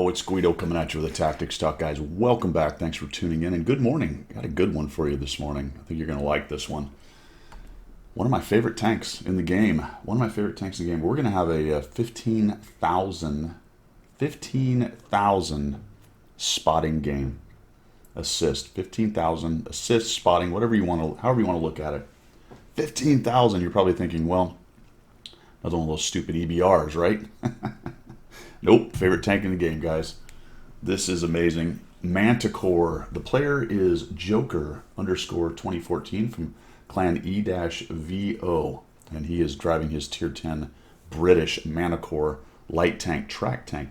Yo, it's Guido coming at you with a Tactics Talk, guys. Welcome back. Thanks for tuning in, and good morning. Got a good one for you this morning. I think you're going to like this one. One of my favorite tanks in the game. We're going to have a 15,000 spotting game. Assist. 15,000 assist, spotting, however you want to look at it. 15,000. You're probably thinking, well, another one of those stupid EBRs, right? Nope, favorite tank in the game, guys. This is amazing. Manticore. The player is Joker _ 2014 from clan E-VO, and he is driving his tier 10 British Manticore light tank track tank.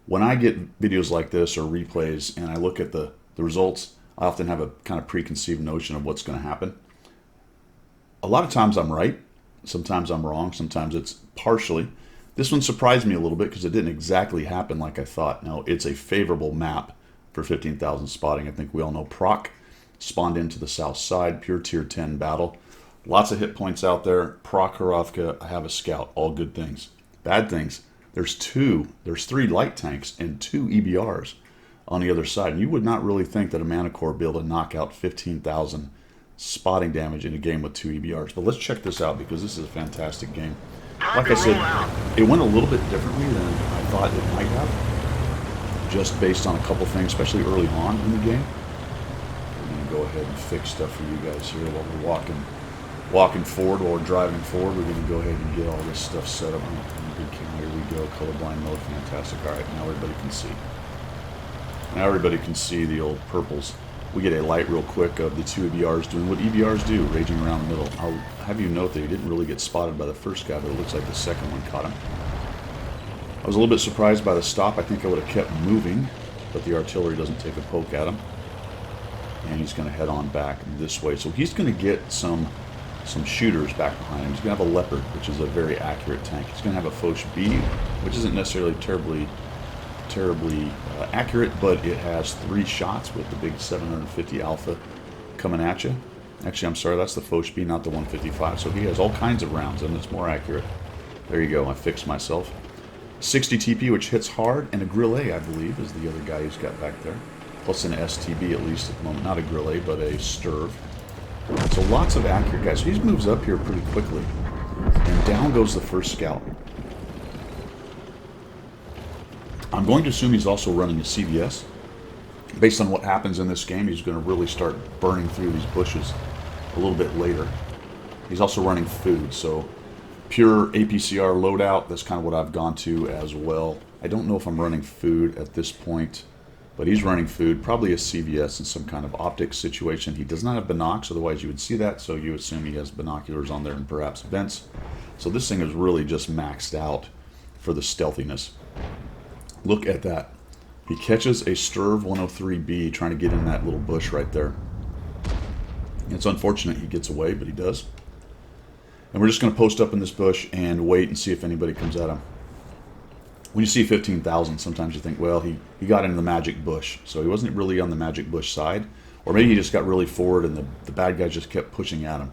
When I get videos like this or replays and I look at the results, I often have a kind of preconceived notion of what's going to happen. A lot of times I'm right, sometimes I'm wrong, sometimes it's partially. This one surprised me a little bit because it didn't exactly happen like I thought. Now, it's a favorable map for 15,000 spotting. I think we all know Proc spawned into the south side, pure tier 10 battle. Lots of hit points out there. Proc, Harovka, I have a scout. All good things. Bad things. There's 3 light tanks and 2 EBRs on the other side. And you would not really think that a Manticore would be able to knock out 15,000 spotting damage in a game with 2 EBRs. But let's check this out because this is a fantastic game. Like I said, it went a little bit differently than I thought it might have, just based on a couple things, especially early on in the game. I'm going to go ahead and fix stuff for you guys here while we're walking forward, while we're driving forward. We're going to go ahead and get all this stuff set up. Here we go, colorblind mode, fantastic. All right, now everybody can see. Now everybody can see the old purples. We get a light real quick of the 2 EBRs doing what EBRs do, raging around the middle. I'll have you note that he didn't really get spotted by the first guy, but it looks like the second one caught him. I was a little bit surprised by the stop. I think I would have kept moving, but the artillery doesn't take a poke at him. And he's going to head on back this way. So he's going to get some shooters back behind him. He's going to have a Leopard, which is a very accurate tank. He's going to have a Foch B, which isn't necessarily terribly accurate, but it has 3 shots with the big 750 Alpha coming at you. Actually, I'm sorry, that's the Foch B, not the 155. So he has all kinds of rounds, and it's more accurate. There you go, I fixed myself. 60 TP, which hits hard, and a Grill A, I believe, is the other guy who's got back there. Plus an STB, at least at the moment. Not a Grill A, but a Sturv. So lots of accurate guys. So he moves up here pretty quickly. And down goes the first scout. I'm going to assume he's also running a CVS. Based on what happens in this game, he's going to really start burning through these bushes a little bit later. He's also running food, so pure APCR loadout. That's kind of what I've gone to as well. I don't know if I'm running food at this point, but he's running food, probably a CVS in some kind of optics situation. He does not have binocs, otherwise you would see that, so you assume he has binoculars on there and perhaps vents. So this thing is really just maxed out for the stealthiness. Look at that. He catches a Sturv 103B trying to get in that little bush right there. It's unfortunate he gets away, but he does. And we're just going to post up in this bush and wait and see if anybody comes at him. When you see 15,000, sometimes you think, well, he got into the magic bush. So he wasn't really on the magic bush side. Or maybe he just got really forward and the bad guys just kept pushing at him.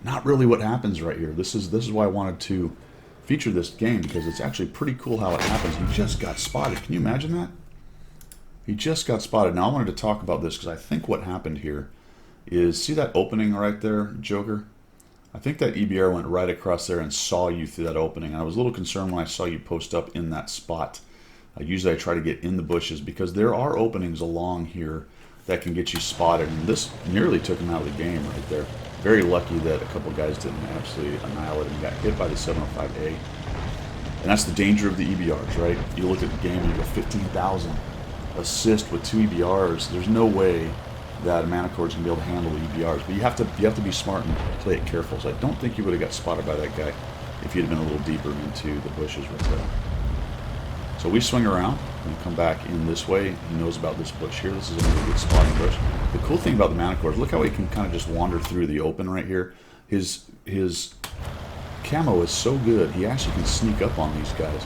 Not really what happens right here. This is why I wanted to feature this game, because it's actually pretty cool how it happens. He just got spotted. Can you imagine that? He just got spotted. Now I wanted to talk about this because I think what happened here is, see that opening right there, Joker? I think that EBR went right across there and saw you through that opening. And I was a little concerned when I saw you post up in that spot. Usually I try to get in the bushes because there are openings along here that can get you spotted. And this nearly took him out of the game right there. Very lucky that a couple guys didn't absolutely annihilate him. Got hit by the 705A. And that's the danger of the EBRs, right? You look at the game and you go 15,000 assist with 2 EBRs. There's no way that a Manticore is going to be able to handle the EBRs. But you have to be smart and play it careful. So I don't think you would have got spotted by that guy if you'd have been a little deeper into the bushes right there. So we swing around and come back in this way. He knows about this bush here. This is a really good spotting bush. The cool thing about the Manticore is look how he can kind of just wander through the open right here. His camo is so good, he actually can sneak up on these guys.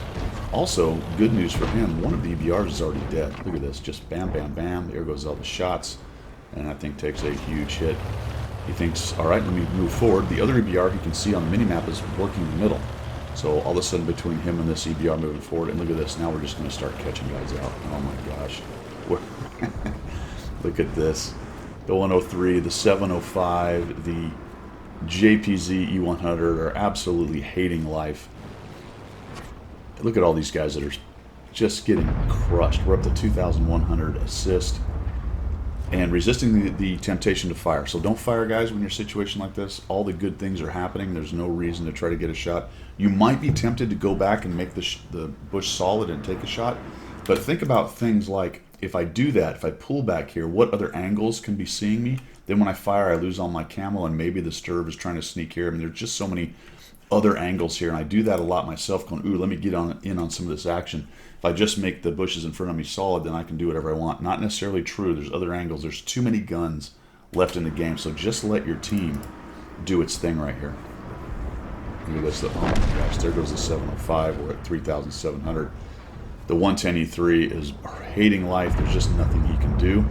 Also, good news for him, one of the EBRs is already dead. Look at this, just bam, bam, bam. There goes all the shots, and I think takes a huge hit. He thinks, all right, let me move forward. The other EBR he can see on the minimap is working in the middle. So all of a sudden between him and this EBR moving forward, and look at this, now we're just going to start catching guys out. Oh my gosh. Look at this. The 103, the 705, the JPZ E100 are absolutely hating life. Look at all these guys that are just getting crushed. We're up to 2,100 assist and resisting the temptation to fire. So don't fire, guys, when you're in a situation like this. All the good things are happening. There's no reason to try to get a shot. You might be tempted to go back and make the bush solid and take a shot, but think about things like, if I do that, if I pull back here, what other angles can be seeing me? Then when I fire, I lose all my camo, and maybe the sturv is trying to sneak here. I mean, there's just so many other angles here, and I do that a lot myself, going, ooh, let me get in on some of this action. If I just make the bushes in front of me solid, then I can do whatever I want. Not necessarily true. There's other angles. There's too many guns left in the game, so just let your team do its thing right here. Look at this. Oh my gosh, there goes the 705. We're at 3,700. The 110 E3 is hating life. There's just nothing he can do.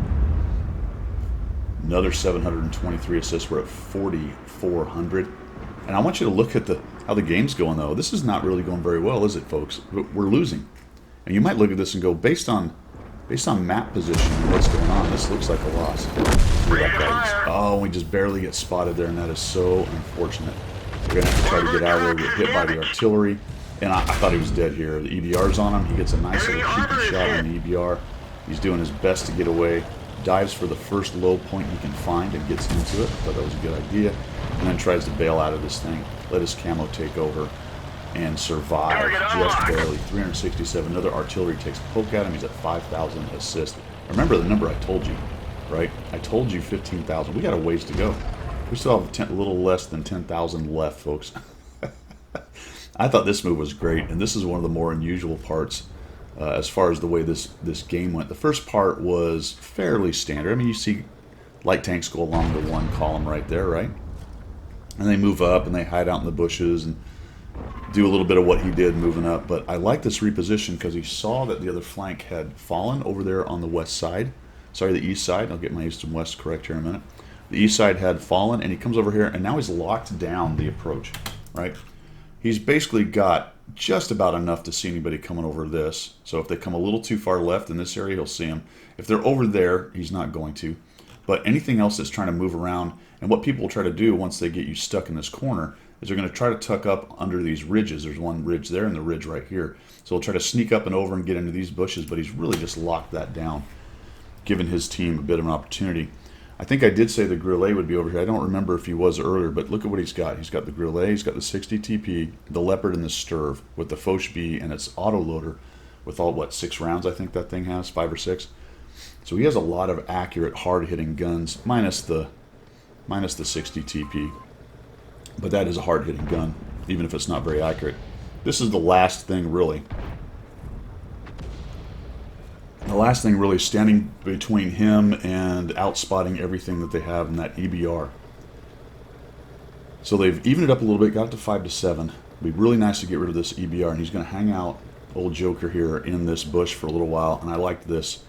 Another 723 assists. We're at 4,400. And I want you to look at how the game's going, though. This is not really going very well, is it, folks? We're losing. And you might look at this and go, based on map position and what's going on, this looks like a loss. Oh, we just barely get spotted there, and that is so unfortunate. We're going to have to try to get out of there. We get hit by the artillery. And I thought he was dead here. The EBR's on him. He gets a nice little cheeky shot on the EBR. He's doing his best to get away. Dives for the first low point he can find and gets into it. Thought that was a good idea. And then tries to bail out of this thing. Let his camo take over and survive just barely. 367. Another artillery takes a poke at him. He's at 5,000 assist. Remember the number I told you, right? I told you 15,000. We got a ways to go. We still have a little less than 10,000 left, folks. I thought this move was great, and this is one of the more unusual parts as far as the way this game went. The first part was fairly standard. I mean, you see light tanks go along the one column right there, right? And they move up, and they hide out in the bushes and do a little bit of what he did moving up. But I like this reposition because he saw that the other flank had fallen over there on the west side. Sorry, the east side. I'll get my east and west correct here in a minute. The east side had fallen, and he comes over here, and now he's locked down the approach, right? He's basically got just about enough to see anybody coming over this. So if they come a little too far left in this area, he'll see them. If they're over there, he's not going to. But anything else that's trying to move around, and what people will try to do once they get you stuck in this corner, is they're going to try to tuck up under these ridges. There's one ridge there and the ridge right here. So he'll try to sneak up and over and get into these bushes, but he's really just locked that down, giving his team a bit of an opportunity. I think I did say the Grillet would be over here. I don't remember if he was earlier, but look at what he's got. He's got the Grillet, he's got the 60 TP, the Leopard, and the Sturv with the Foch B and its autoloader with all, what, 6 rounds I think that thing has, 5 or 6. So he has a lot of accurate, hard-hitting guns, minus the 60 TP. But that is a hard-hitting gun, even if it's not very accurate. This is the last thing, really. The last thing really standing between him and outspotting everything that they have in that EBR. So they've evened it up a little bit, got it to 5 to 7. It'd be really nice to get rid of this EBR, and he's going to hang out old Joker here in this bush for a little while, and I like this.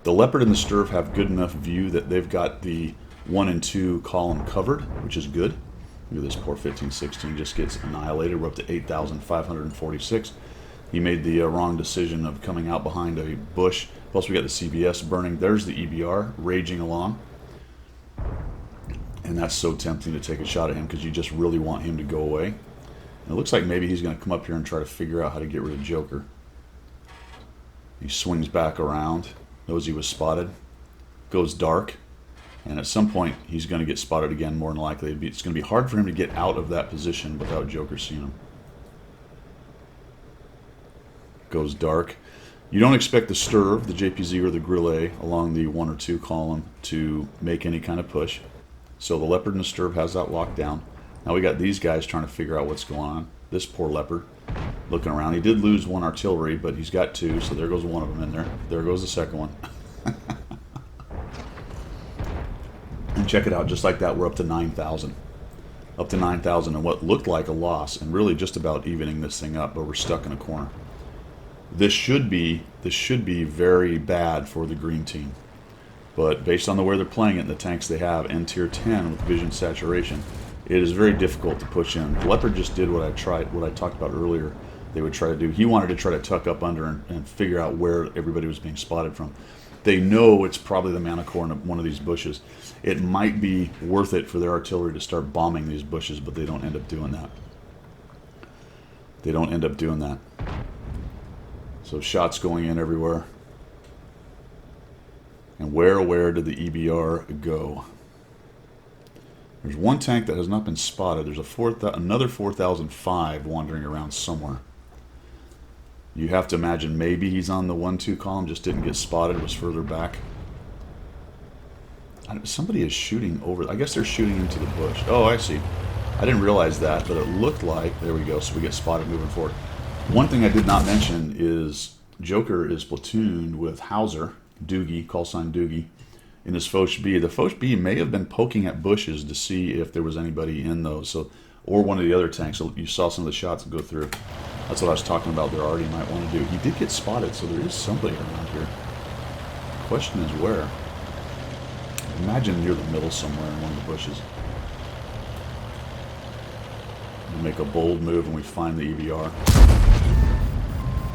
The Leopard and the Sturv have good enough view that they've got the 1 and 2 column covered, which is good. Look at this poor 1516, just gets annihilated. We're up to 8,546. He made the wrong decision of coming out behind a bush. Plus we got the CBS burning. There's the EBR raging along. And that's so tempting to take a shot at him because you just really want him to go away. And it looks like maybe he's going to come up here and try to figure out how to get rid of Joker. He swings back around, knows he was spotted, goes dark, and at some point he's going to get spotted again, more than likely. It's going to be hard for him to get out of that position without Joker seeing him. Goes dark. You don't expect the Sturv, the JPZ, or the Grillet along the 1 or 2 column to make any kind of push. So the Leopard and the Sturv has that locked down. Now we got these guys trying to figure out what's going on. This poor Leopard looking around. He did lose 1 artillery, but he's got 2, so there goes one of them in there. There goes the second one. And check it out, just like that, we're up to 9,000. Up to 9,000 and what looked like a loss, and really just about evening this thing up, but we're stuck in a corner. This should be very bad for the green team. But based on the way they're playing it and the tanks they have, and tier 10 with vision saturation, It is very difficult to push in. Leopard just did what I talked about earlier. They would try to do. He wanted to try to tuck up under and figure out where everybody was being spotted from. They know it's probably the Manticore in one of these bushes. It might be worth it for their artillery to start bombing these bushes, but they don't end up doing that. They don't end up doing that. So shots going in everywhere. And where did the EBR go? There's one tank that has not been spotted. There's another 4005 wandering around somewhere. You have to imagine maybe he's on the 1-2 column, just didn't get spotted, was further back. Somebody is shooting over. I guess they're shooting into the bush. Oh, I see. I didn't realize that, but it looked like, there we go, so we get spotted moving forward. One thing I did not mention is Joker is platooned with Hauser, Doogie, call sign Doogie, in his Foch B. The Foch B may have been poking at bushes to see if there was anybody in those, so, or one of the other tanks. So you saw some of the shots go through. That's what I was talking about there already might want to do. He did get spotted, so there is somebody around here. The question is where? Imagine near the middle somewhere in one of the bushes. We make a bold move and we find the EBR.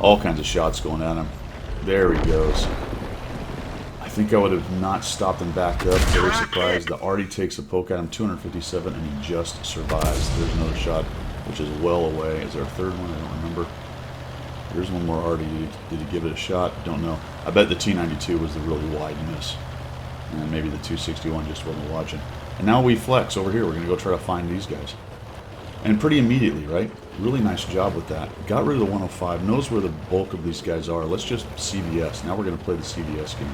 All kinds of shots going at him. There he goes. I think I would have not stopped and backed up. Very surprised. The Artie takes a poke at him, 257, and he just survives. There's another shot, which is well away. Is there a third one? I don't remember. Here's one more Artie. Did he give it a shot? Don't know. I bet the T92 was the really wide miss. And maybe the 261 just wasn't watching. And now we flex over here. We're going to go try to find these guys. And pretty immediately, right? Really nice job with that. Got rid of the 105. Knows where the bulk of these guys are. Let's just CVS. Now we're going to play the CVS game.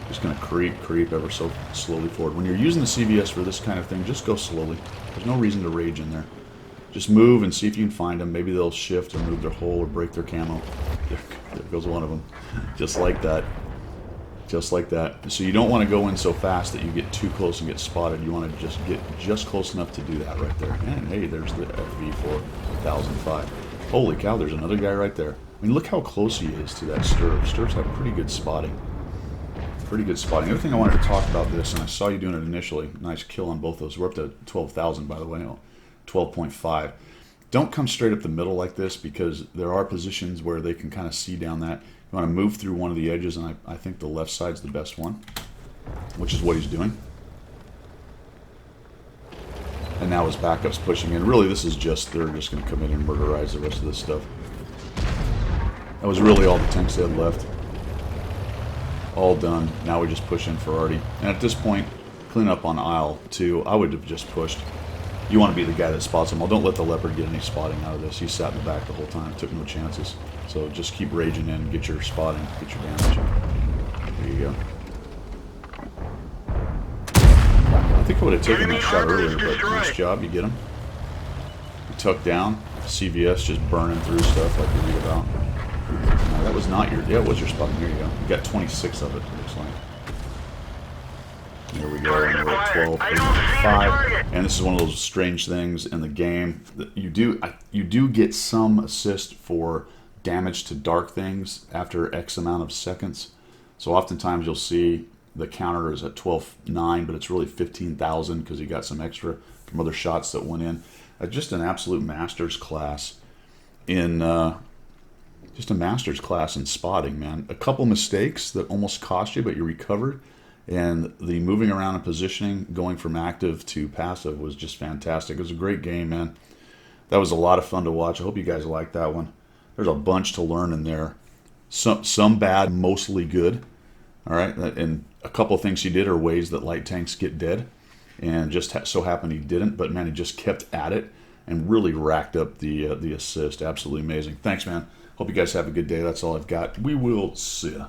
Just going to creep ever so slowly forward. When you're using the CVS for this kind of thing, just go slowly. There's no reason to rage in there. Just move and see if you can find them. Maybe they'll shift or move their hole or break their camo. There goes one of them. Just like that. Just like that. So you don't want to go in so fast that you get too close and get spotted. You want to just get just close enough to do that right there. And hey, there's the FV4005. Holy cow, there's another guy right there. I mean, look how close he is to that Sturb. Sturbs have pretty good spotting. Pretty good spotting. The other thing I wanted to talk about this, and I saw you doing it initially. Nice kill on both those. We're up to 12,000, by the way. 12.5. Don't come straight up the middle like this because there are positions where they can kind of see down that. You want to move through one of the edges, and I think the left side's the best one, which is what he's doing. And now his backup's pushing in. Really, this is just, they're just going to come in and murderize the rest of this stuff. That was really all the tanks they had left. All done. Now we just push in for Artie. And at this point, clean up on aisle 2. I would have just pushed. You want to be the guy that spots them. Well, don't let the Leopard get any spotting out of this. He sat in the back the whole time, took no chances. So just keep raging in, get your spotting, get your damage. There you go. I think I would have taken that shot earlier, but nice job, you get him. You tuck down, CVS just burning through stuff like you read about. No, that was not your, yeah, it was your spotting. Here you go. You got 26 of it, it looks like. There we go, and we're at 12.5. And this is one of those strange things in the game that you do get some assist for damage to dark things after X amount of seconds. So oftentimes you'll see the counter is at 12.9, but it's really 15,000 because you got some extra from other shots that went in. Just an absolute master's class in just a master's class in spotting, man. A couple mistakes that almost cost you, but you recovered. And the moving around and positioning, going from active to passive was just fantastic. It was a great game, man. That was a lot of fun to watch. I hope you guys liked that one. There's a bunch to learn in there. Some bad, mostly good. All right, and a couple of things he did are ways that light tanks get dead. And just so happened he didn't, but man, he just kept at it and really racked up the assist. Absolutely amazing. Thanks, man. Hope you guys have a good day. That's all I've got. We will see ya.